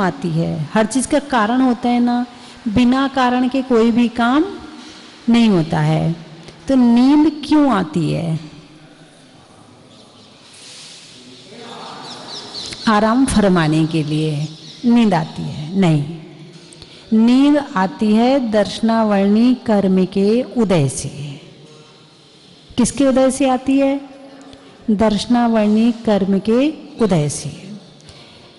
आती है? हर चीज़ का कारण होता है ना, बिना कारण के कोई भी काम नहीं होता है। तो नींद क्यों आती है? आराम फरमाने के लिए नींद आती है? नहीं, नींद आती है दर्शनावर्णी कर्म के उदय से। किसके उदय से आती है? दर्शनावर्णी कर्म के उदय से।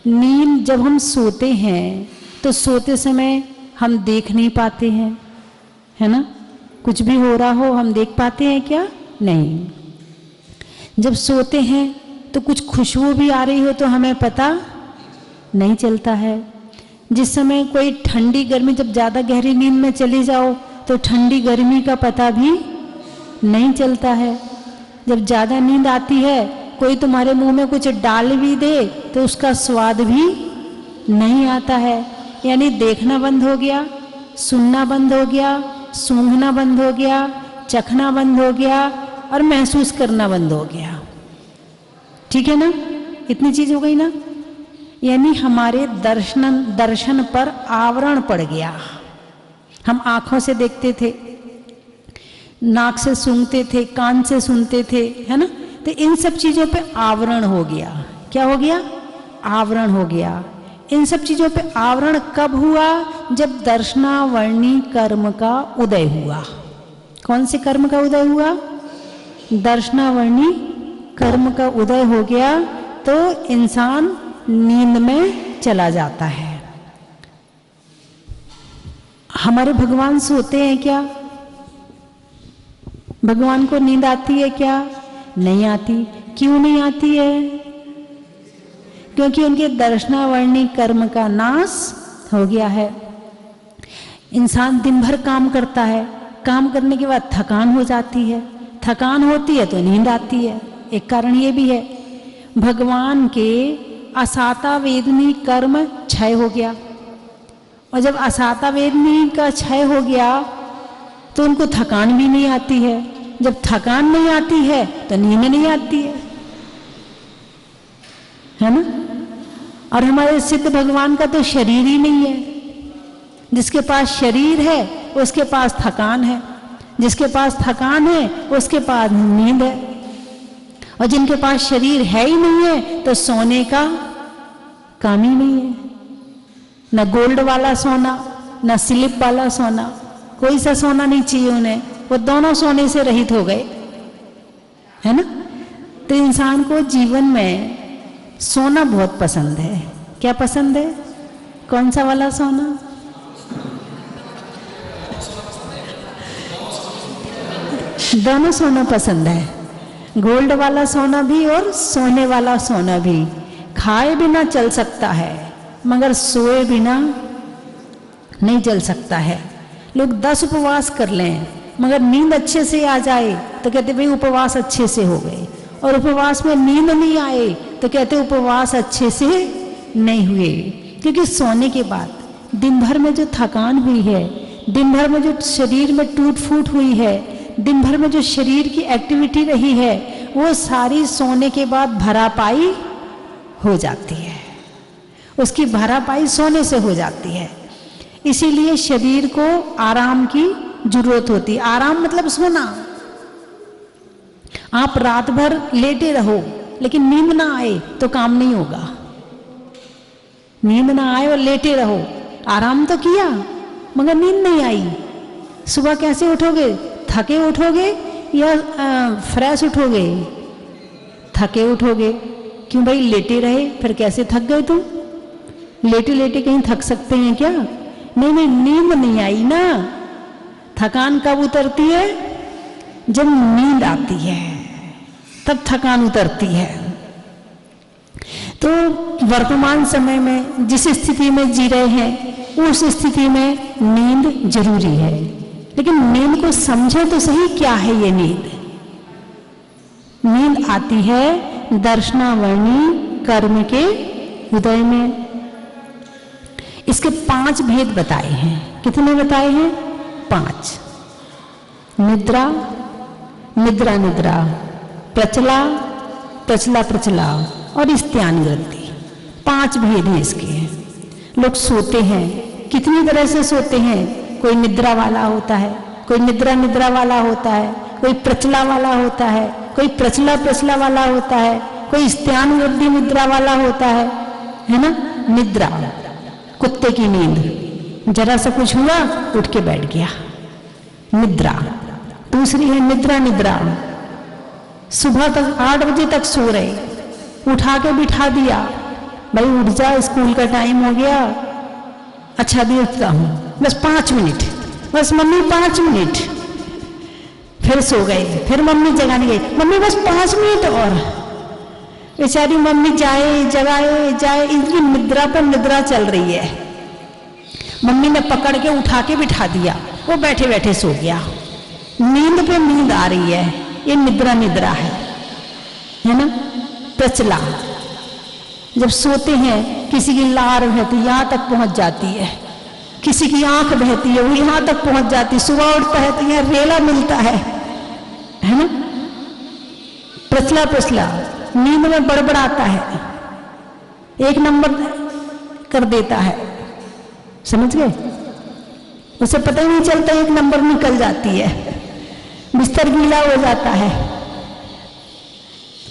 नींद जब हम सोते हैं तो सोते समय हम देख नहीं पाते हैं, है ना? कुछ भी हो रहा हो हम देख पाते हैं क्या? नहीं। जब सोते हैं तो कुछ खुशबू भी आ रही हो तो हमें पता नहीं चलता है। जिस समय कोई ठंडी गर्मी, जब ज़्यादा गहरी नींद में चली जाओ तो ठंडी गर्मी का पता भी नहीं चलता है। जब ज़्यादा नींद आती है, कोई तुम्हारे मुंह में कुछ डाल भी दे तो उसका स्वाद भी नहीं आता है। यानी देखना बंद हो गया, सुनना बंद हो गया, सूंघना बंद हो गया, चखना बंद हो गया और महसूस करना बंद हो गया। ठीक है ना? इतनी चीज हो गई ना। यानी हमारे दर्शन पर आवरण पड़ गया। हम आंखों से देखते थे, नाक से सूंघते थे, कान से सुनते थे, है ना? तो इन सब चीजों पे आवरण हो गया। क्या हो गया? आवरण हो गया। इन सब चीजों पे आवरण कब हुआ? जब दर्शनावर्णी कर्म का उदय हुआ। कौन से कर्म का उदय हुआ? दर्शनावर्णी कर्म का उदय हो गया तो इंसान नींद में चला जाता है। हमारे भगवान सोते हैं क्या? भगवान को नींद आती है क्या? नहीं आती। क्यों नहीं आती है? क्योंकि उनके दर्शनावर्णी कर्म का नाश हो गया है। इंसान दिन भर काम करता है, काम करने के बाद थकान हो जाती है, थकान होती है तो नींद आती है। एक कारण ये भी है, भगवान के असाता वेदनी कर्म क्षय हो गया, और जब असाता वेदनी का क्षय हो गया तो उनको थकान भी नहीं आती है। जब थकान नहीं आती है तो नींद नहीं आती है ना? और हमारे सिद्ध भगवान का तो शरीर ही नहीं है। जिसके पास शरीर है उसके पास थकान है, जिसके पास थकान है उसके पास नींद है, और जिनके पास शरीर है ही नहीं है तो सोने का काम ही नहीं है। न गोल्ड वाला सोना, न स्लिप वाला सोना, कोई सा सोना नहीं चाहिए उन्हें। वो दोनों सोने से रहित हो गए, है ना? तो इंसान को जीवन में सोना बहुत पसंद है। क्या पसंद है? कौन सा वाला सोना? दोनों सोना पसंद है, गोल्ड वाला सोना भी और सोने वाला सोना भी। खाए बिना चल सकता है मगर सोए बिना नहीं चल सकता है। लोग 10 उपवास कर लें मगर नींद अच्छे से आ जाए तो कहते भाई उपवास अच्छे से हो गए, और उपवास में नींद नहीं आए तो कहते उपवास अच्छे से नहीं हुए। क्योंकि सोने के बाद दिन भर में जो थकान हुई है, दिन भर में जो शरीर में टूट फूट हुई है, दिन भर में जो शरीर की एक्टिविटी रही है, वो सारी सोने के बाद भरापाई हो जाती है। उसकी भरापाई सोने से हो जाती है। इसीलिए शरीर को आराम की जरूरत होती है। आराम मतलब सोना। आप रात भर लेटे रहो लेकिन नींद ना आए तो काम नहीं होगा। नींद ना आए और लेटे रहो, आराम तो किया मगर नींद नहीं आई। सुबह कैसे उठोगे? थके उठोगे या फ्रेश उठोगे? थके उठोगे। क्यों भाई? लेटे रहे, फिर कैसे थक गए तुम? लेटे लेटे कहीं थक सकते हैं क्या? नहीं नहीं, नींद नहीं आई ना। थकान कब उतरती है? जब नींद आती है तब थकान उतरती है। तो वर्तमान समय में जिस स्थिति में जी रहे हैं उस स्थिति में नींद जरूरी है, लेकिन नींद को समझे तो सही, क्या है ये नींद? नींद आती है दर्शनावर्णी कर्म के उदय में। इसके 5 भेद बताए हैं। कितने बताए हैं? 5। निद्रा, निद्रा निद्रा, प्रचला, प्रचला प्रचला और स्त्यान वृत्ति। 5 भेद हैं इसके। लोग सोते हैं, कितनी तरह से सोते हैं। कोई निद्रा वाला होता है, कोई निद्रा वाला होता है, कोई प्रचला वाला होता है, कोई प्रचला वाला होता है, कोई स्त्यान वृद्धि निद्रा वाला होता है ना। निद्रा कुत्ते की नींद, जरा सा कुछ हुआ उठ के बैठ गया, निद्रा। दूसरी है निद्रा, सुबह तक 8 बजे तक सो रहे, उठा के बिठा दिया, भाई उठ जा, स्कूल का टाइम हो गया। अच्छा भी उठता हूँ, बस 5 मिनट, बस मम्मी 5 मिनट, फिर सो गए। फिर मम्मी जगाने गई, मम्मी बस 5 मिनट और। बेचारी मम्मी जाए, इनकी निद्रा पर निद्रा चल रही है। मम्मी ने पकड़ के उठा के बिठा दिया, वो बैठे बैठे सो गया। नींद पे नींद आ रही है, ये निद्रा है ना। प्रचला, जब सोते हैं किसी की लार बहती यहाँ तक पहुंच जाती है, किसी की आंख बहती है वो यहाँ तक पहुंच जाती है, सुबह उठता है तो यहाँ रेला मिलता है ना। प्रचला नींद में बड़बड़ाता है, 1 नंबर कर देता है, समझ गए। उसे पता ही नहीं चलता 1 नंबर निकल जाती है, बिस्तर गीला हो जाता है।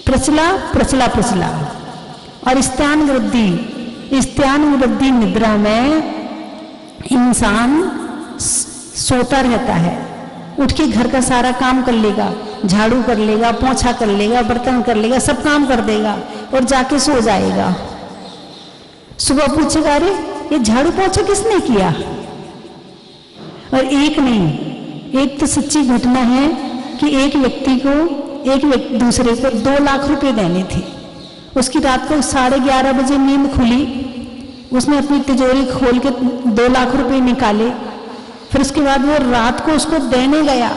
प्रचला और स्त्यान वृद्धि निद्रा में इंसान सोता रहता है, उठ के घर का सारा काम कर लेगा, झाड़ू कर लेगा, पोंछा कर लेगा, बर्तन कर लेगा, सब काम कर देगा और जाके सो जाएगा। सुबह पूछेगा अरे ये झाड़ू पोंछा किसने किया। और एक नहीं, एक तो सच्ची घटना है कि एक व्यक्ति दूसरे को 2 लाख रुपए देने थे। उसकी रात को 11:30 बजे नींद खुली, उसने अपनी तिजोरी खोल के 2 लाख रुपए निकाले। फिर उसके बाद वो रात को उसको देने गया,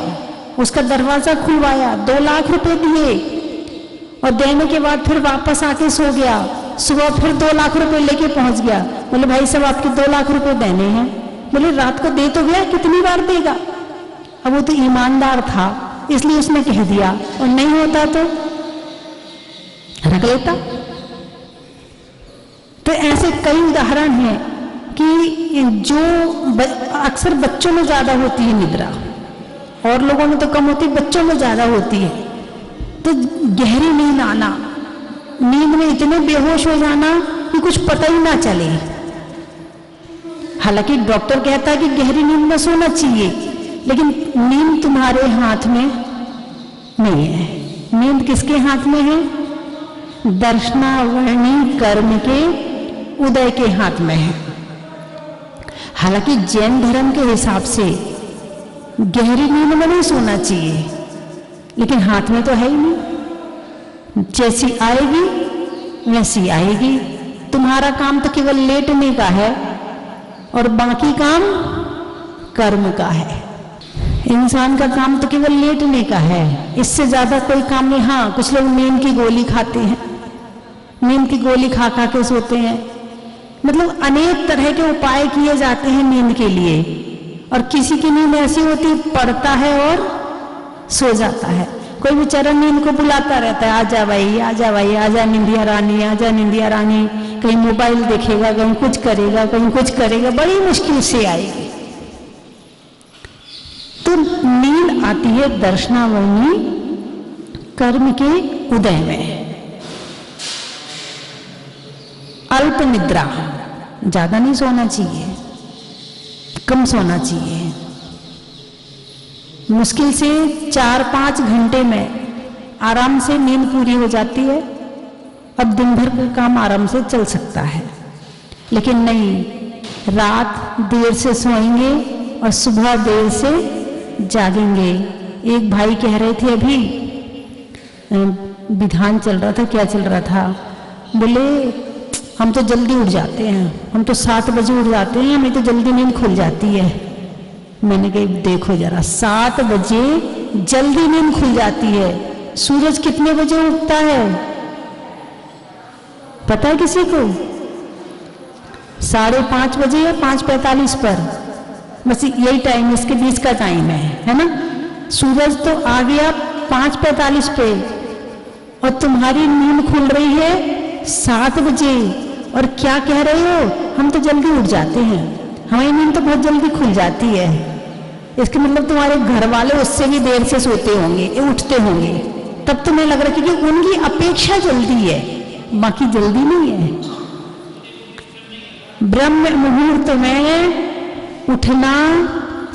उसका दरवाजा खुलवाया, 2 लाख रुपए दिए और देने के बाद फिर वापस आके सो गया। सुबह फिर 2 लाख रुपए लेके पहुंच गया। बोले भाई साहब आपके 2 लाख रुपए देने हैं। बोले रात को दे तो गया, कितनी बार देगा। अब वो तो ईमानदार था इसलिए उसने कह दिया, और नहीं होता तो रख लेता। तो ऐसे कई उदाहरण हैं कि जो अक्सर बच्चों में ज्यादा होती है निद्रा, और लोगों में तो कम होती है, बच्चों में ज्यादा होती है। तो गहरी नींद आना, नींद में इतने बेहोश हो जाना कि कुछ पता ही ना चले। हालांकि डॉक्टर कहता है कि गहरी नींद में सोना चाहिए, लेकिन नींद तुम्हारे हाथ में नहीं है। नींद किसके हाथ में है? दर्शनावर्णी कर्म के उदय के हाथ में है। हालांकि जैन धर्म के हिसाब से गहरी नींद में नहीं सोना चाहिए, लेकिन हाथ में तो है ही नहीं। जैसी आएगी वैसी आएगी। तुम्हारा काम तो केवल लेटने का है और बाकी काम कर्म का है। इंसान का काम तो केवल लेटने का है, इससे ज्यादा कोई काम नहीं। हाँ, कुछ लोग नींद की गोली खाते हैं, नींद की गोली खा खा के सोते हैं। मतलब अनेक तरह के उपाय किए जाते हैं नींद के लिए। और किसी की नींद ऐसी होती, पड़ता है और सो जाता है। कोई बेचारा नींद को बुलाता रहता है, आजा भाई, आजा भाई, आजा निंदिया रानी, आजा निंदिया रानी। कहीं मोबाइल देखेगा, कहीं कुछ करेगा, कहीं कुछ करेगा, बड़ी मुश्किल से आएगी। तो नींद आती है दर्शनावर्णी कर्म के उदय में। अल्प निद्रा, ज्यादा नहीं सोना चाहिए, कम सोना चाहिए। मुश्किल से 4-5 घंटे में आराम से नींद पूरी हो जाती है। अब दिन भर का काम आराम से चल सकता है। लेकिन नहीं, रात देर से सोएंगे और सुबह देर से जागेंगे। एक भाई कह रहे थे, अभी विधान चल रहा था, क्या चल रहा था, बोले हम तो जल्दी उठ जाते हैं, हम तो 7 बजे उठ जाते हैं, हमें तो जल्दी नींद खुल जाती है। मैंने कहा देखो जरा, 7 बजे जल्दी नींद खुल जाती है। सूरज कितने बजे उगता है पता है किसी को? 5:30 बजे या 5:45 पर, बस यही टाइम, इसके बीच का टाइम है ना। सूरज तो आ गया 5:45 पे और तुम्हारी नींद खुल रही है 7 बजे। और क्या कह रहे हो, हम तो जल्दी उठ जाते हैं, हमारी नींद तो बहुत जल्दी खुल जाती है। इसके मतलब तुम्हारे घर वाले उससे भी देर से सोते होंगे, उठते होंगे, तब तुम्हें लग रहा है क्योंकि उनकी अपेक्षा जल्दी है, बाकी जल्दी नहीं है। ब्रह्म मुहूर्त में उठना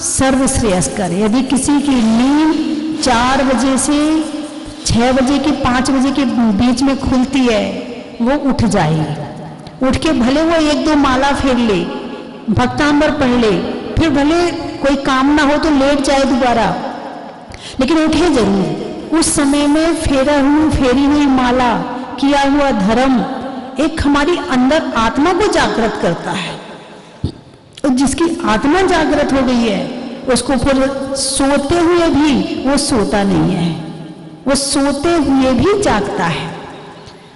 सर्वश्रेयस्कर। यदि किसी की नींद 4 बजे से 6 बजे के 5 बजे के बीच में खुलती है, वो उठ जाए, उठ के भले वो 1-2 माला फेर ले, भक्तांबर पढ़ ले, फिर भले कोई काम ना हो तो लेट जाए दोबारा, लेकिन उठे जरूर। उस समय में फेरी हुई माला, किया हुआ धर्म एक हमारी अंदर आत्मा को जागृत करता है। और जिसकी आत्मा जागृत हो गई है उसको फिर सोते हुए भी वो सोता नहीं है, वो सोते हुए भी जागता है।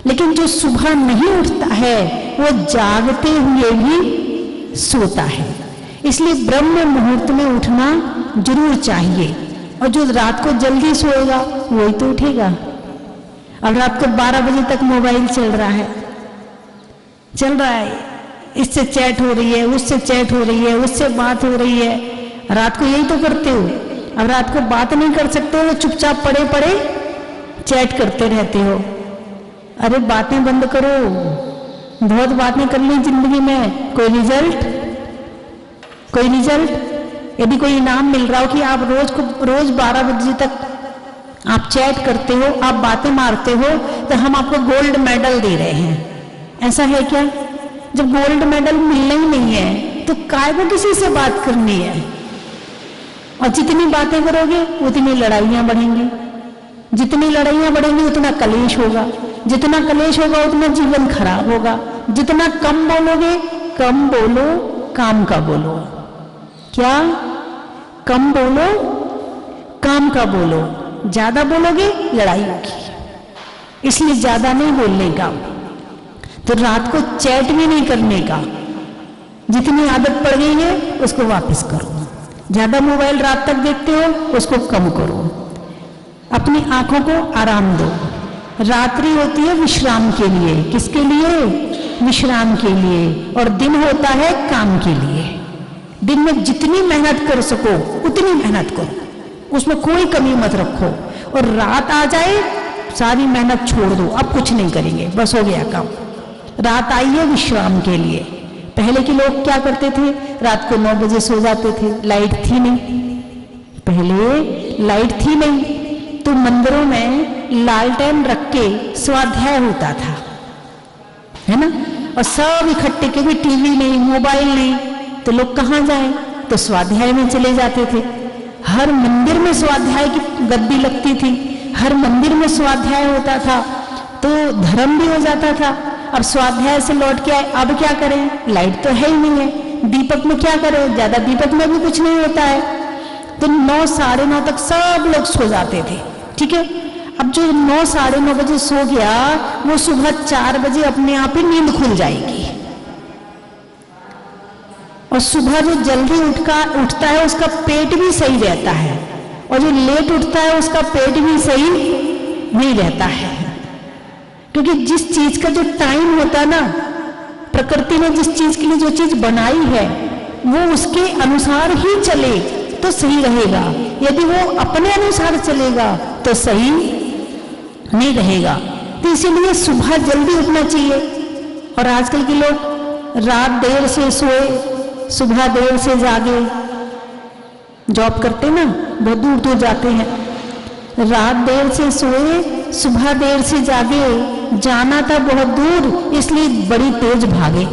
लेकिन जो सुबह नहीं उठता है वो जागते हुए भी सोता है। इसलिए ब्रह्म मुहूर्त में उठना जरूर चाहिए। और जो रात को जल्दी सोएगा वही तो उठेगा। अब रात को 12 बजे तक मोबाइल चल रहा है, इससे चैट हो रही है, उससे चैट हो रही है, उससे बात हो रही है, रात को यही तो करते हो। अब रात को बात नहीं कर सकते हो, चुपचाप पड़े पड़े चैट करते रहते हो। अरे बातें बंद करो, बहुत बातें कर ली जिंदगी में, कोई रिजल्ट। यदि कोई इनाम मिल रहा हो कि आप रोज 12 बजे तक आप चैट करते हो, आप बातें मारते हो, तो हम आपको गोल्ड मेडल दे रहे हैं, ऐसा है क्या? जब गोल्ड मेडल मिलना ही नहीं है तो काय को किसी से बात करनी है? और जितनी बातें करोगे उतनी लड़ाइयां बढ़ेंगी, जितनी लड़ाइयां बढ़ेंगी उतना कलेश होगा, जितना कलेश होगा उतना जीवन खराब होगा। जितना कम बोलोगे, कम बोलो, काम का बोलो। क्या? कम बोलो, काम का बोलो। ज्यादा बोलोगे लड़ाई होगी, इसलिए ज्यादा नहीं बोलने का। तो रात को चैट भी नहीं करने का, जितनी आदत पड़ गई है उसको वापस करो। ज्यादा मोबाइल रात तक देखते हो उसको कम करो, अपनी आंखों को आराम दो। रात्रि होती है विश्राम के लिए, किसके लिए? विश्राम के लिए। और दिन होता है काम के लिए। दिन में जितनी मेहनत कर सको उतनी मेहनत करो, उसमें कोई कमी मत रखो। और रात आ जाए सारी मेहनत छोड़ दो, अब कुछ नहीं करेंगे, बस हो गया काम। रात आई है विश्राम के लिए। पहले के लोग क्या करते थे? रात को 9 बजे सो जाते थे, लाइट थी नहीं, पहले लाइट थी नहीं, तो मंदिरों में लालटेन रख के स्वाध्याय होता था, है ना? और सब इकट्ठे, क्योंकि टीवी नहीं, मोबाइल नहीं, तो लोग कहाँ जाए? तो स्वाध्याय में चले जाते थे। हर मंदिर में स्वाध्याय की गद्दी लगती थी, हर मंदिर में स्वाध्याय होता था, तो धर्म भी हो जाता था। अब स्वाध्याय से लौट के आए, अब क्या करें? लाइट तो है ही नहीं है, दीपक में क्या करें? ज्यादा दीपक में भी कुछ नहीं होता है। तो 9, 9:30 तक सब लोग सो जाते थे, ठीक है? अब जो 9, 9:30 बजे सो गया वो सुबह 4 बजे अपने आप ही नींद खुल जाएगी। और सुबह जो जल्दी उठता है उसका पेट भी सही रहता है, और जो लेट उठता है उसका पेट भी सही नहीं रहता है। क्योंकि जिस चीज का जो टाइम होता है ना, प्रकृति ने जिस चीज के लिए जो चीज बनाई है वो उसके अनुसार ही चले तो सही रहेगा। यदि वो अपने अनुसार चलेगा तो सही नहीं रहेगा। तो इसीलिए सुबह जल्दी उठना चाहिए। और आजकल के लोग रात देर से सोए, सुबह देर से जागे, जॉब करते ना, बहुत दूर दूर जाते हैं, रात देर से सोए, सुबह देर से जागे, जाना था बहुत दूर इसलिए बड़ी तेज भागे,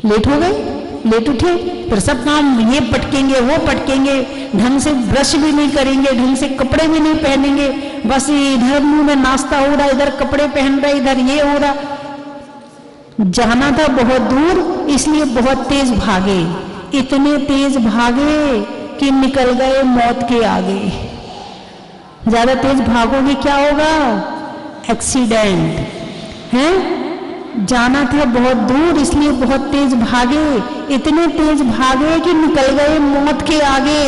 लेट हो गए, लेट उठे, फिर सब काम ये पटकेंगे वो पटकेंगे, ढंग से ब्रश भी नहीं करेंगे, ढंग से कपड़े भी नहीं पहनेंगे, बस इधर मुंह में नाश्ता हो रहा, इधर कपड़े पहन रहे, इधर ये हो रहा। जाना था बहुत दूर इसलिए बहुत तेज भागे, इतने तेज भागे कि निकल गए मौत के आगे। ज्यादा तेज भागोगे क्या होगा? एक्सीडेंट है। जाना था बहुत दूर इसलिए बहुत तेज भागे, इतने तेज भागे कि निकल गए मौत के आगे।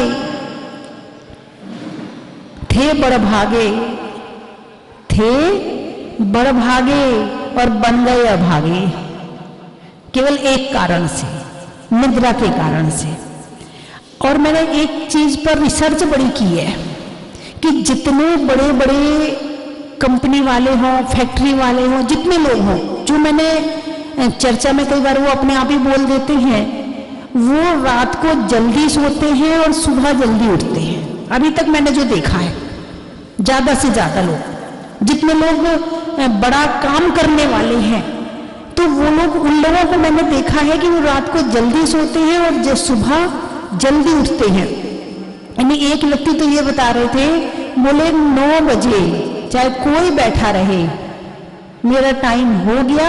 थे बड़ भागे, थे बड़ भागे और बन गए अभागे। केवल एक कारण से, निद्रा के कारण से। और मैंने एक चीज पर रिसर्च बड़ी की है कि जितने बड़े बड़े कंपनी वाले हों, फैक्ट्री वाले हों, जितने लोग हों, जो मैंने चर्चा में कई बार वो अपने आप ही बोल देते हैं, वो रात को जल्दी सोते हैं और सुबह जल्दी उठते हैं। अभी तक मैंने जो देखा है, ज्यादा से ज्यादा लोग, जितने लोग बड़ा काम करने वाले हैं, तो वो लोग, उन लोगों को मैंने देखा है कि वो रात को जल्दी सोते हैं और सुबह जल्दी उठते हैं। यानी एक व्यक्ति तो ये बता रहे थे, बोले 9 बजे चाहे कोई बैठा रहे, मेरा टाइम हो गया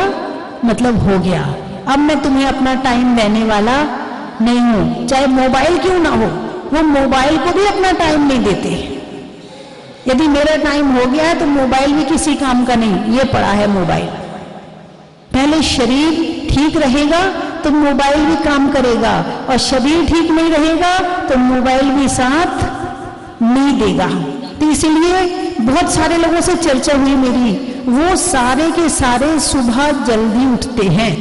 मतलब हो गया, अब मैं तुम्हें अपना टाइम देने वाला नहीं हूं। चाहे मोबाइल क्यों ना हो, वो मोबाइल को भी अपना टाइम नहीं देते। यदि मेरा टाइम हो गया है तो मोबाइल भी किसी काम का नहीं, ये पड़ा है मोबाइल। पहले शरीर ठीक रहेगा तो मोबाइल भी काम करेगा, और शरीर ठीक नहीं रहेगा तो मोबाइल भी साथ नहीं देगा। तो इसलिए बहुत सारे लोगों से चर्चा हुई मेरी, वो सारे के सारे सुबह जल्दी उठते हैं,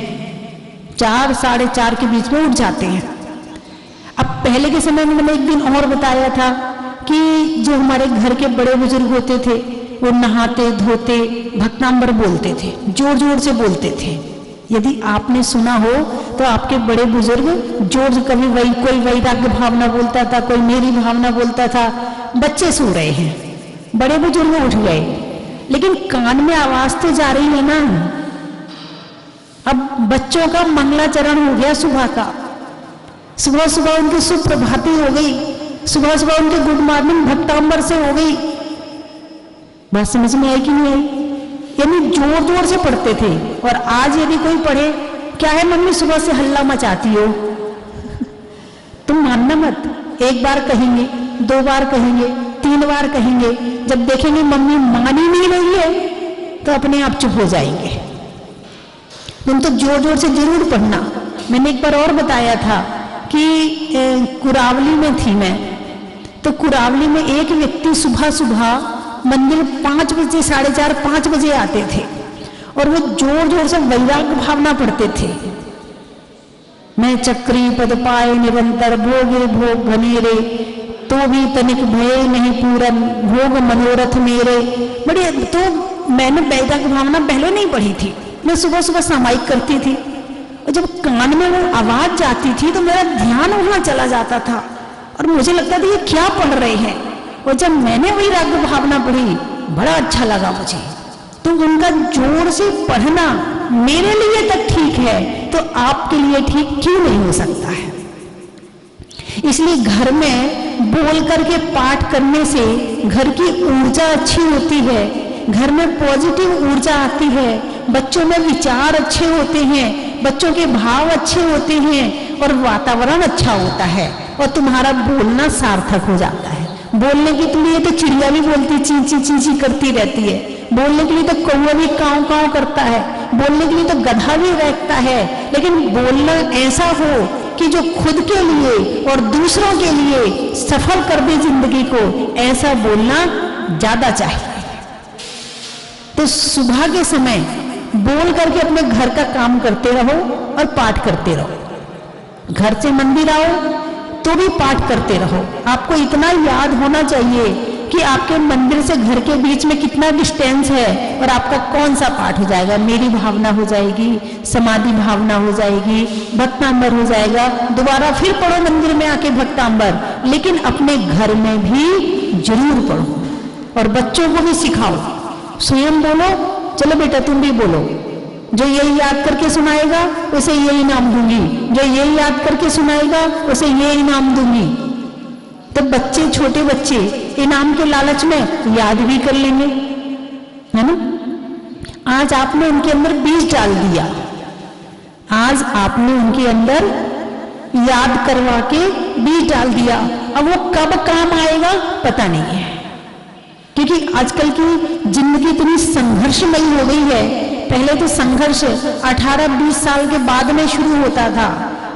4 साढ़े 4 के बीच में उठ जाते हैं। अब पहले के समय में मैंने एक दिन और बताया था कि जो हमारे घर के बड़े बुजुर्ग होते थे, वो नहाते धोते भक्तांबर बोलते थे, जोर जोर से बोलते थे। यदि आपने सुना हो तो आपके बड़े बुजुर्ग जोर, कभी कोई वैराग्य भावना बोलता था, कोई मेरी भावना बोलता था। बच्चे सो रहे हैं, बड़े बुजुर्ग उठ गए, लेकिन कान में आवाज तो जा रही है ना। अब बच्चों का मंगलाचरण हो गया सुबह का, सुबह सुबह उनकी सुप्रभाती हो गई, सुबह सुबह उनकी गुड मॉर्निंग भक्तांबर से हो गई। बात समझ में आई कि नहीं आई? यानी जोर जोर से पढ़ते थे। और आज यदि कोई पढ़े, क्या है मम्मी सुबह से हल्ला मचाती हो, तुम मानना मत, एक बार कहेंगे, 2 बार कहेंगे, 3 बार कहेंगे, जब देखेंगे मम्मी मान ही नहीं रही है तो अपने आप चुप हो जाएंगे। तुम तो जोर जोर से जरूर पढ़ना। मैंने एक बार और बताया था कि कुरावली में थी मैं, तो कुरावली में एक व्यक्ति सुबह सुबह मंदिर 5 बजे, 4:30, 5 बजे आते थे, और वो जोर जोर से वैराग्य भावना पढ़ते थे। मैं चक्री पद पाए निरंतर, भोगे भोग घनेरे, तो भी तनिक भय नहीं पूरन, भोग मनोरथ मेरे। बड़े, तो मैंने वैराग्य भावना पहले नहीं पढ़ी थी, मैं सुबह सुबह सामायिक करती थी, और जब कान में वो आवाज जाती थी तो मेरा ध्यान वहां चला जाता था, और मुझे लगता था ये क्या पढ़ रहे हैं। और जब मैंने वैराग्य भावना पढ़ी, बड़ा अच्छा लगा मुझे। तो उनका जोर से पढ़ना मेरे लिए तक ठीक है, तो आपके लिए ठीक क्यों नहीं हो सकता है? इसलिए घर में बोल करके पाठ करने से घर की ऊर्जा अच्छी होती है, घर में पॉजिटिव ऊर्जा आती है, बच्चों में विचार अच्छे होते हैं, बच्चों के भाव अच्छे होते हैं, और वातावरण अच्छा होता है, और तुम्हारा बोलना सार्थक हो जाता है। बोलने के लिए तो चिड़िया भी बोलती, ची ची ची ची करती रहती है, बोलने के लिए तो कौवा भी काव काव करता है, बोलने के लिए तो गधा भी रहता है, लेकिन बोलना ऐसा हो कि जो खुद के लिए और दूसरों के लिए सफल कर दे जिंदगी को, ऐसा बोलना ज्यादा चाहिए। तो सुबह के समय बोल करके अपने घर का काम करते रहो और पाठ करते रहो। घर से मंदिर आओ तो भी पाठ करते रहो। आपको इतना याद होना चाहिए कि आपके मंदिर से घर के बीच में कितना डिस्टेंस है, और आपका कौन सा पाठ हो जाएगा। मेरी भावना हो जाएगी, समाधि भावना हो जाएगी, भक्तांबर हो जाएगा, दोबारा फिर पढ़ो मंदिर में आके भक्तांबर, लेकिन अपने घर में भी जरूर पढ़ो, और बच्चों को भी सिखाओ। स्वयं बोलो, चलो बेटा तुम भी बोलो, जो यही याद करके सुनाएगा उसे ये इनाम दूंगी, जो यही याद करके सुनाएगा उसे ये इनाम दूंगी। तो बच्चे, छोटे बच्चे इनाम के लालच में याद भी कर लेंगे, है ना। आज आपने उनके अंदर बीज डाल दिया, आज आपने उनके अंदर याद करवा के बीज डाल दिया, अब वो कब काम आएगा पता नहीं है, क्योंकि आजकल की जिंदगी इतनी संघर्षमयी हो गई है। पहले तो संघर्ष 18-20 साल के बाद में शुरू होता था,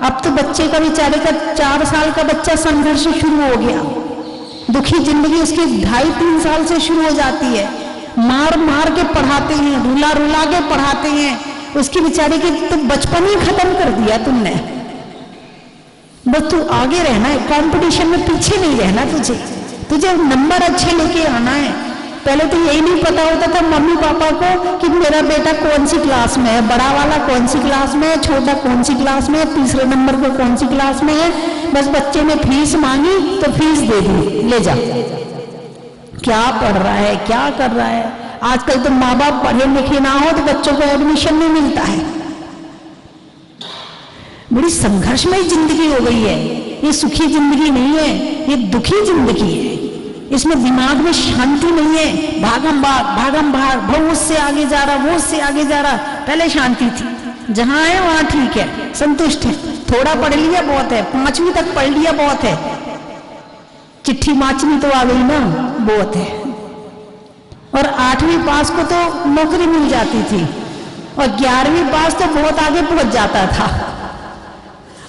अब तो बच्चे का, बेचारे का 4 साल का बच्चा संघर्ष शुरू हो गया। दुखी जिंदगी उसकी 2.5-3 साल से शुरू हो जाती है। मार मार के पढ़ाते हैं, रुला रुला के पढ़ाते हैं, उसके बेचारे के तो बचपन ही खत्म कर दिया तुमने। बस तू आगे रहना है, कंपटीशन में पीछे नहीं रहना, तुझे नंबर अच्छे लेके आना है। पहले तो यही नहीं पता होता था मम्मी पापा को कि मेरा बेटा कौन सी क्लास में है, बड़ा वाला कौन सी क्लास में है, छोटा कौन सी क्लास में है, तीसरे नंबर पे कौन सी क्लास में है। बस बच्चे ने फीस मांगी तो फीस दे दी, ले जा। क्या पढ़ रहा है, क्या कर रहा है। आजकल तो माँ बाप पढ़े लिखे ना हो तो बच्चों को एडमिशन नहीं मिलता है। बड़ी संघर्षमय जिंदगी हो गई है ये, सुखी जिंदगी नहीं है, ये दुखी जिंदगी है। इसमें दिमाग में शांति नहीं है, भागम भाग, वो उससे आगे जा रहा, वो उससे आगे जा रहा। पहले शांति थी, जहां है वहां ठीक है, संतुष्ट है, थोड़ा पढ़ लिया बहुत है, 5वीं तक पढ़ लिया बहुत है, चिट्ठी माचनी तो आ गई ना, बहुत है। और 8वीं पास को तो नौकरी मिल जाती थी, और 11वीं पास तो बहुत आगे पहुंच जाता था।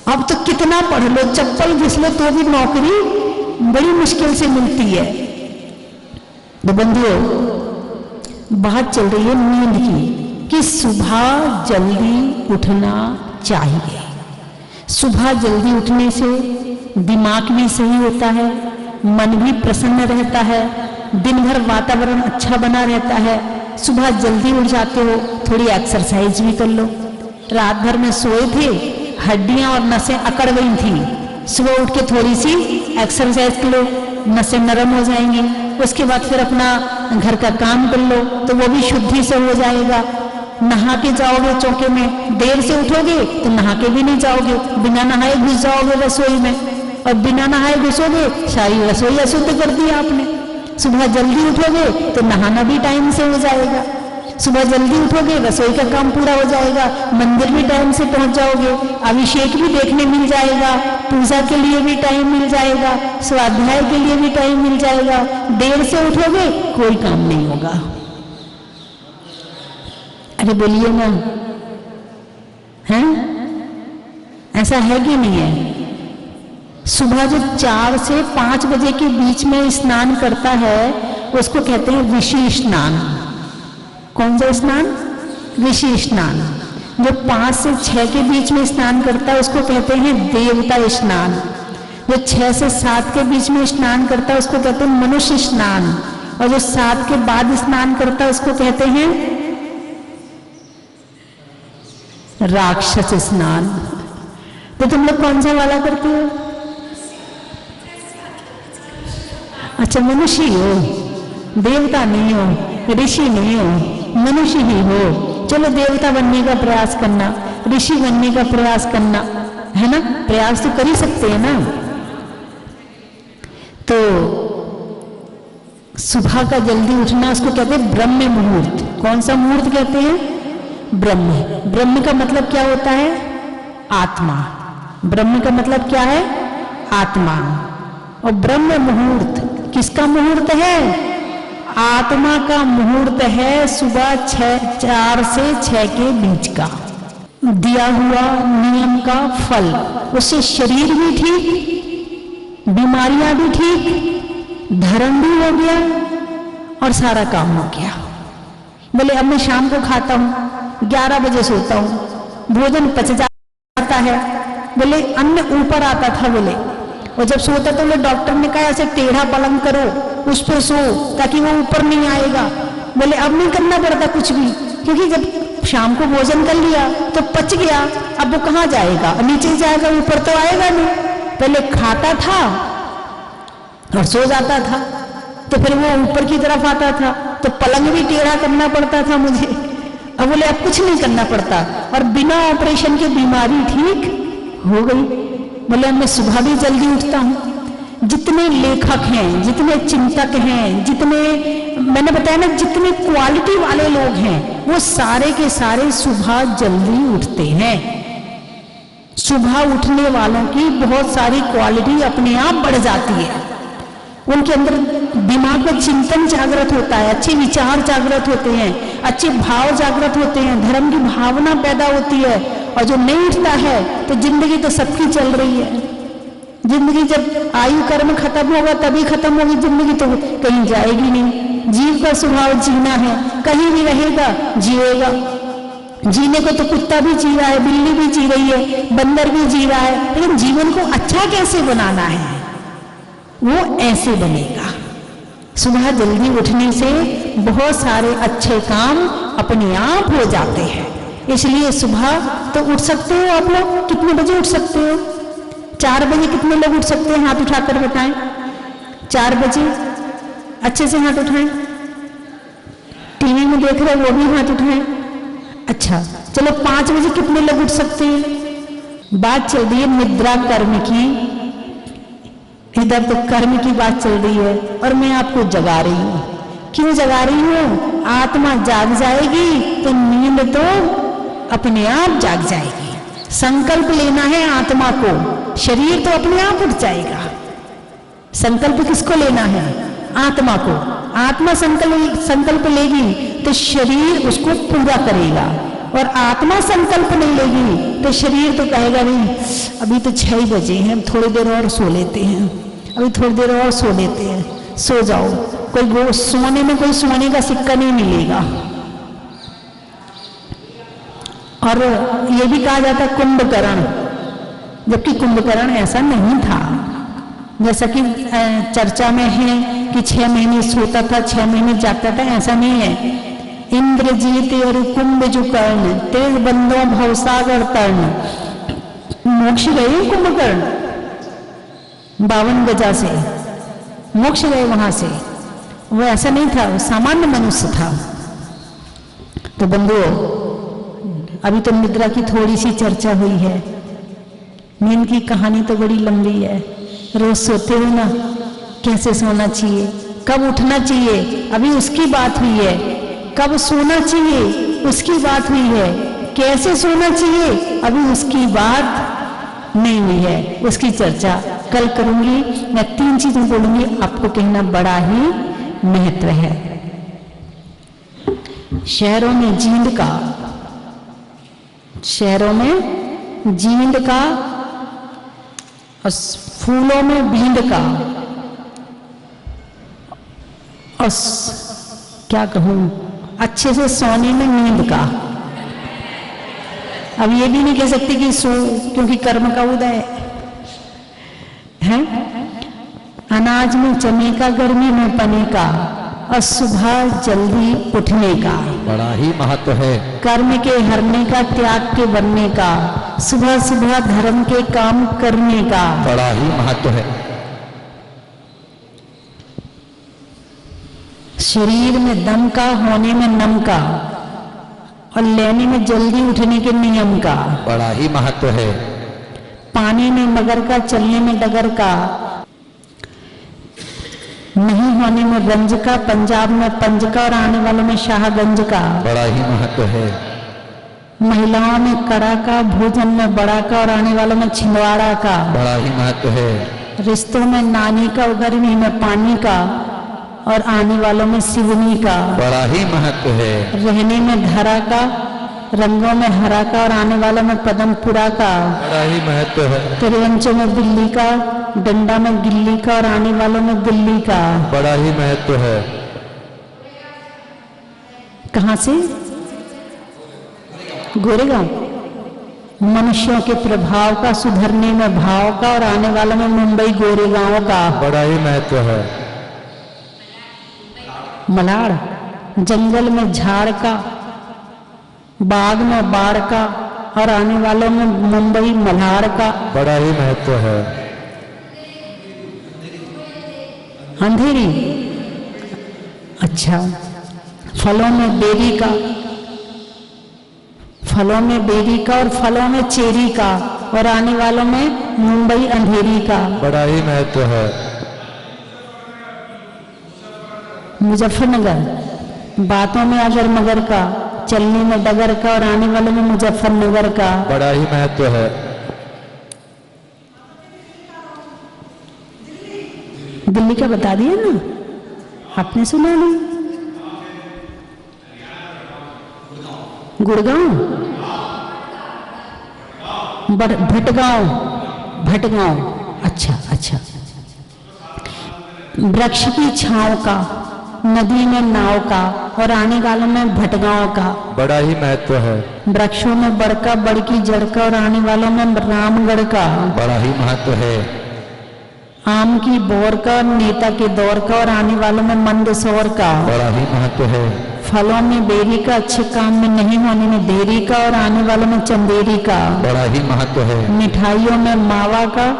अब तो कितना पढ़ लो, चप्पल घिस लो तो भी नौकरी बड़ी मुश्किल से मिलती है। तो बंधुओं, बात चल रही है नींद की कि सुबह जल्दी उठना चाहिए। सुबह जल्दी उठने से दिमाग भी सही होता है, मन भी प्रसन्न रहता है, दिन भर वातावरण अच्छा बना रहता है। सुबह जल्दी उठ जाते हो, थोड़ी एक्सरसाइज भी कर लो। रात भर में सोए थे, हड्डियां और नसें अकड़ गई थी, सुबह उठ के थोड़ी सी एक्सरसाइज कर लो, नसें नरम हो जाएंगी। उसके बाद फिर अपना घर का काम कर लो तो वो भी शुद्धि से हो जाएगा। नहा के जाओगे चौके में, देर से उठोगे तो नहा के भी नहीं जाओगे, बिना नहाए घुस जाओगे रसोई में, और बिना नहाए घुसोगे, सारी रसोई अशुद्ध कर दी आपने। सुबह जल्दी उठोगे तो नहाना भी टाइम से हो जाएगा, सुबह जल्दी उठोगे रसोई का काम पूरा हो जाएगा, मंदिर भी टाइम से पहुंच जाओगे, अभिषेक भी देखने मिल जाएगा, पूजा के लिए भी टाइम मिल जाएगा, स्वाध्याय के लिए भी टाइम मिल जाएगा। देर से उठोगे कोई काम नहीं होगा। अरे बोलिए ना, हैं? ऐसा है कि नहीं है? सुबह जो 4 से 5 बजे के बीच में स्नान करता है उसको कहते हैं ऋषि स्नान। कौन सा स्नान? ऋषि स्नान। जो 5 से 6 के बीच में स्नान करता है उसको कहते हैं देवता स्नान। जो 6 से 7 के बीच में स्नान करता है उसको कहते हैं मनुष्य स्नान। और जो 7 के बाद स्नान करता है उसको कहते हैं राक्षस स्नान। तो तुम लोग कौन सा वाला करते हो? अच्छा, मनुष्य हो, देवता नहीं हो, ऋषि नहीं हो, मनुष्य ही हो। चलो देवता बनने का प्रयास करना, ऋषि बनने का प्रयास करना, है ना? प्रयास तो कर ही सकते हैं ना। तो सुबह का जल्दी उठना उसको कहते हैं ब्रह्म मुहूर्त। कौन सा मुहूर्त कहते हैं? ब्रह्म। ब्रह्म का मतलब क्या होता है? आत्मा। ब्रह्म का मतलब क्या है? आत्मा। और ब्रह्म मुहूर्त किसका मुहूर्त है? आत्मा का मुहूर्त है। सुबह 4 से 6 के बीच का दिया हुआ नियम का फल, उससे शरीर भी ठीक, बीमारियां भी ठीक, धर्म भी हो गया और सारा काम हो गया। बोले अब मैं शाम को खाता हूँ, 11 बजे सोता हूँ, भोजन पच जाता है। बोले अन्न ऊपर आता था, बोले और जब सोता तो बोले डॉक्टर ने कहा ऐसे टेढ़ा पलंग करो, उस पर सो ताकि वो ऊपर नहीं आएगा। बोले अब नहीं करना पड़ता कुछ भी, क्योंकि जब शाम को भोजन कर लिया तो पच गया, अब वो कहाँ जाएगा? नीचे जाएगा, ऊपर तो आएगा नहीं। पहले खाता था और सो जाता था तो फिर वो ऊपर की तरफ आता था, तो पलंग भी टेढ़ा करना पड़ता था मुझे। अब बोले अब कुछ नहीं करना पड़ता और बिना ऑपरेशन के बीमारी ठीक हो गई। बोले मैं सुबह भी जल्दी उठता हूँ। जितने लेखक हैं, जितने चिंतक हैं, जितने मैंने बताया ना, जितने क्वालिटी वाले लोग हैं, वो सारे के सारे सुबह जल्दी उठते हैं। सुबह उठने वालों की बहुत सारी क्वालिटी अपने आप बढ़ जाती है। उनके अंदर दिमाग में चिंतन जागृत होता है, अच्छे विचार जागृत होते हैं, अच्छे भाव जागृत होते हैं, धर्म की भावना पैदा होती है। और जो नहीं उठता है तो जिंदगी तो सबकी चल रही है। जिंदगी जब आयु कर्म खत्म होगा तभी खत्म होगी जिंदगी, तो कहीं जाएगी नहीं। जीव का स्वभाव जीना है, कहीं भी रहेगा जिएगा, जीने को तो कुत्ता भी जी रहा है, बिल्ली भी जी रही है, बंदर भी जी रहा है, लेकिन जीवन को अच्छा कैसे बनाना है, वो ऐसे बनेगा। सुबह जल्दी उठने से बहुत सारे अच्छे काम अपने आप हो जाते हैं। इसलिए सुबह तो उठ सकते हो आप लोग। कितने बजे उठ सकते हो? 4 बजे कितने लोग उठ सकते हैं? हाथ उठाकर बताएं। 4 बजे अच्छे से हाथ उठाएं। टीवी में देख रहे हो वो भी हाथ उठाएं। अच्छा चलो 5 बजे कितने लोग उठ सकते हैं? बात चल रही है निद्रा कर्म की, इधर तो कर्म की बात चल रही है और मैं आपको जगा रही हूं। क्यों जगा रही हूं? आत्मा जाग जाएगी तो नींद तो अपने आप जाग जाएगी। संकल्प लेना है आत्मा को, शरीर तो अपने आप उठ जाएगा। संकल्प किसको लेना है? आत्मा को। आत्मा संकल्प लेगी तो शरीर उसको पूरा करेगा, और आत्मा संकल्प नहीं लेगी तो शरीर तो कहेगा नहीं अभी तो 6 बजे हैं, थोड़ी देर और सो लेते हैं, अभी थोड़ी देर और सो लेते हैं, सो जाओ। कोई सोने में कोई सोने का सिक्का नहीं मिलेगा। और ये भी कहा जाता है कुंभकर्ण, जबकि कुंभकर्ण ऐसा नहीं था। जैसा कि चर्चा में है कि 6 महीने सोता था, 6 महीने जागता था, ऐसा नहीं है। इंद्रजीत और कुंभ जो कर्ण, तेज बंदों भवसागर तर्ण, मोक्ष गए कुंभकर्ण 52 गजा से मोक्ष गए वहां से। वो ऐसा नहीं था, वो सामान्य मनुष्य था। तो बंधुओं, अभी तो निद्रा की थोड़ी सी चर्चा हुई है। नींद की कहानी तो बड़ी लंबी है। रोज सोते हो ना, कैसे सोना चाहिए, कब उठना चाहिए, अभी उसकी बात हुई है। कब सोना चाहिए, उसकी बात हुई है। कैसे सोना चाहिए, अभी उसकी बात नहीं हुई है। उसकी चर्चा कल करूंगी। मैं 3 चीजें बोलूंगी, आपको कहना बड़ा ही महत्व है। शहरों में जींद का, शहरों में जींद का और फूलों में भींड का, और क्या कहूं, अच्छे से सोने में नींद का। अब ये भी नहीं कह सकती कि सो, क्योंकि कर्म का उदय है। अनाज में चने का, गर्मी में पने का, और सुबह जल्दी उठने का बड़ा ही महत्व है। कर्म के हरने का, त्याग के बनने का, सुबह सुबह धर्म के काम करने का बड़ा ही महत्व है। शरीर में दम का, होने में नम का, और लेने में जल्दी उठने के नियम का बड़ा ही महत्व है। पानी में मगर का, चलने में डगर का, नहीं होने में गंज का, पंजाब में पंज का, और आने वालों में शाहगंज का बड़ा ही महत्व है। महिलाओं में कड़ा का, भोजन में बड़ा का, और आने वालों में छिंदवाड़ा का बड़ा ही महत्व है। रिश्तों में नानी का, गर्मी में पानी का, और आने वालों में सिवनी का बड़ा ही महत्व है। रहने में धरा का, रंगों में हरा का, और आने वालों में पदमपुरा का बड़ा ही महत्व है। त्रिवंचों में बिल्ली का, डंडा में गिल्ली का, और आने वालों में दिल्ली का बड़ा ही महत्व है। कहां से? गोरेगांव। मनुष्यों के प्रभाव का, सुधरने में भाव का, और आने वालों में मुंबई गोरेगांव का बड़ा ही महत्व है। मलाड़, जंगल में झाड़ का, बाग में बाढ़ का, और आने वालों में मुंबई मल्हार का बड़ा ही महत्व है। अंधेरी, अच्छा, फलों में बेरी का, फलों में बेरी का, और फलों में चेरी का, और आने वालों में मुंबई अंधेरी का बड़ा ही महत्व है। मुजफ्फरनगर, बातों में अगर मगर का, चलने में डगर का, और आने वालों में मुजफ्फरनगर का बड़ा ही महत्व है। दिल्ली का बता दिया ना, आपने सुना नहीं? गुड़गांव, भटगांव, भटगांव, अच्छा अच्छा। वृक्ष की छांव का, नदी में नाव का और आने वालों में भटगांव का बड़ा ही महत्व है। वृक्षों में बड़का बड़की जड़ का और आने वालों में रामगढ़ का बड़ा ही महत्व है। आम की बोर का, नेता के दौर का और आने वालों में मंदसौर का बड़ा ही महत्व है। फलों में बेरी का, अच्छे काम में नहीं होने में देरी का और आने वालों में चंदेरी का बड़ा ही महत्व है। मिठाइयों में मावा का,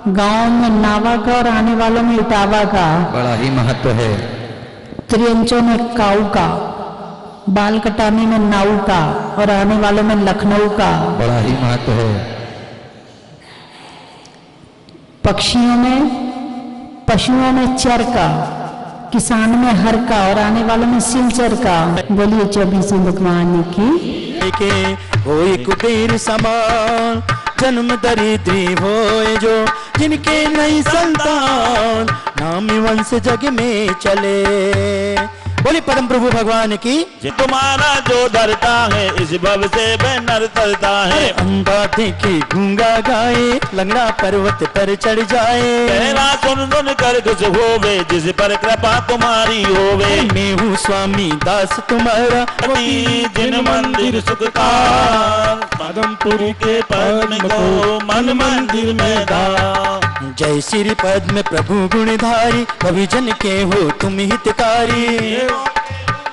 गांव में नावा का और आने वालों में इटावा का बड़ा ही महत्व है। त्रियंचों में काऊ का, बाल कटाने में नाऊ का और आने वालों में लखनऊ का बड़ा ही महत्व है। पक्षियों में, पशुओं में चर का, किसान में हर का और आने वालों में सिलचर का। बोलिए 24 भगवान की। के होए कुबेर समान, जन्म दरिद्री होए जो जिनके नहीं संतान, नामी वंश जग में चले। बोली परम प्रभु भगवान की। तुम्हारा जो डरता है इस भव से वह नर तरता है। अंधा देखे गूंगा गाए, लंगड़ा पर्वत पर चढ़ जाए। तेरा सुन सुन कर खुश होवे, जिस पर कृपा तुम्हारी होवे। मैं हूँ स्वामी दास तुम्हारा, जिन मंदिर सुखकार, पदमपुर के पद्म को मन मंदिर में धा। जय श्री पद्म प्रभु गुणधारी, कवि जन के हो तुम हितकारी।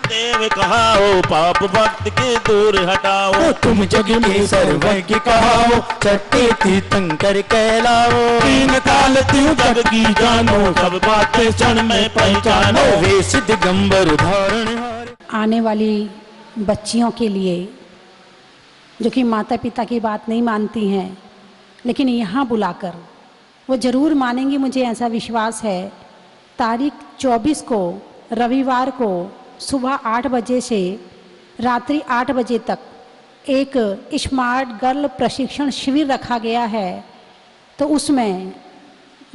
देव कहाओ पाप भक्त के दूर हटाओ। तुम जग में सर्वज्ञ कहाओ, चट्टे तीर्थंकर कहलाओ। तीन काल तीन जग की जानो, सब बातें क्षण में पहचानो। वे सिद्ध गंबर धारण। आने वाली बच्चियों के लिए जो कि माता पिता की बात नहीं मानती हैं, लेकिन यहाँ बुलाकर वो ज़रूर मानेंगी, मुझे ऐसा विश्वास है। तारीख 24 को रविवार को सुबह 8 बजे से रात्रि 8 बजे तक एक स्मार्ट गर्ल प्रशिक्षण शिविर रखा गया है। तो उसमें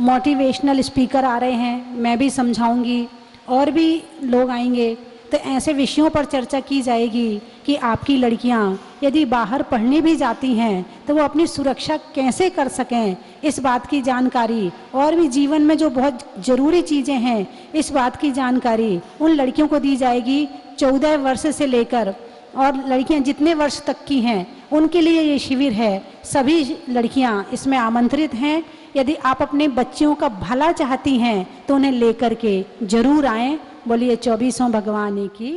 मोटिवेशनल स्पीकर आ रहे हैं, मैं भी समझाऊंगी और भी लोग आएंगे। तो ऐसे विषयों पर चर्चा की जाएगी कि आपकी लड़कियां यदि बाहर पढ़ने भी जाती हैं तो वो अपनी सुरक्षा कैसे कर सकें, इस बात की जानकारी, और भी जीवन में जो बहुत ज़रूरी चीज़ें हैं इस बात की जानकारी उन लड़कियों को दी जाएगी 14 वर्ष से लेकर, और लड़कियां जितने वर्ष तक की हैं उनके लिए ये शिविर है। सभी लड़कियां इसमें आमंत्रित हैं। यदि आप अपने बच्चियों का भला चाहती हैं तो उन्हें लेकर के जरूर आएँ। बोलिए 24 भगवान की।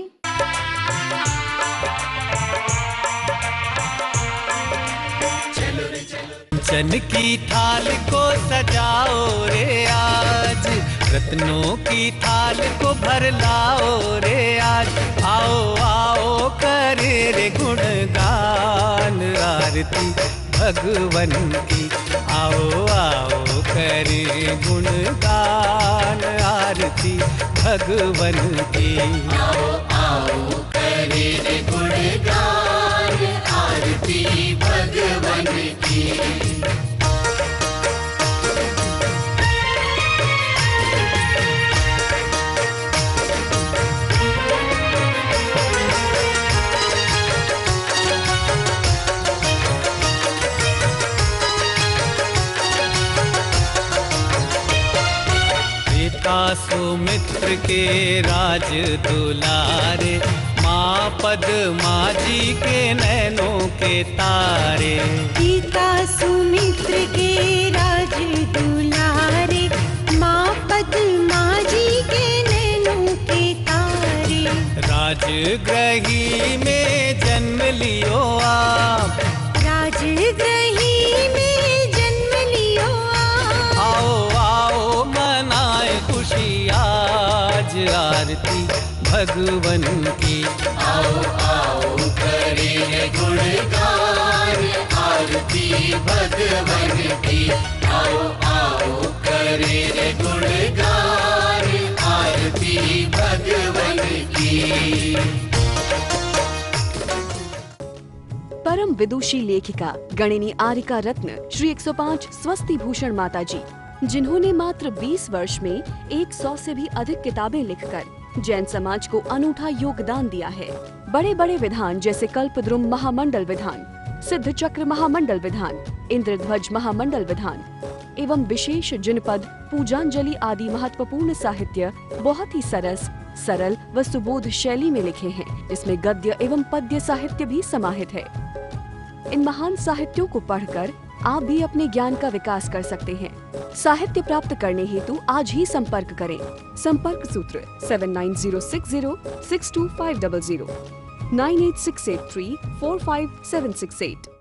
चन की थाल को सजाओ रे आज, रत्नों की थाल को भर लाओ रे आज। आओ आओ करे रे गुणगान आरती भगवन की। आओ आओ करे गुणगान आरती भगवन की। आओ आओ करे रे गुणगान आरती भगवन की। सुमित्र के राज दुलारे, माँ पद्मा जी के नैनों के तारे। पिता सुमित्र के राज दुलारे, माँ पद्मा जी के नैनों के तारे। राजगृही में जन्म लियो आप, राजगृही में जन्म लियो आप। आओ आओ मनाए खुशी आज आरती भगवन की। आओ आओ करे गुणगान आरती भगवन की। आओ आओ करे गुणगान आरती भगवन की। परम विदुषी लेखिका गणिनी आरिका रत्न श्री 105 स्वस्ति भूषण माता जी, जिन्होंने मात्र 20 वर्ष में 100 से भी अधिक किताबें लिखकर जैन समाज को अनूठा योगदान दिया है। बड़े बड़े विधान जैसे कल्पद्रुम महामंडल विधान, सिद्ध चक्र महामंडल विधान, इंद्रध्वज महामंडल विधान एवं विशेष जिनपद, पूजांजलि आदि महत्वपूर्ण साहित्य बहुत ही सरस, सरल व सुबोध शैली में लिखे हैं, जिसमें गद्य एवं पद्य साहित्य भी समाहित है। इन महान साहित्यों को पढ़कर आप भी अपने ज्ञान का विकास कर सकते हैं। साहित्य प्राप्त करने हेतु आज ही संपर्क करें। संपर्क सूत्र 7906062500 98683456768।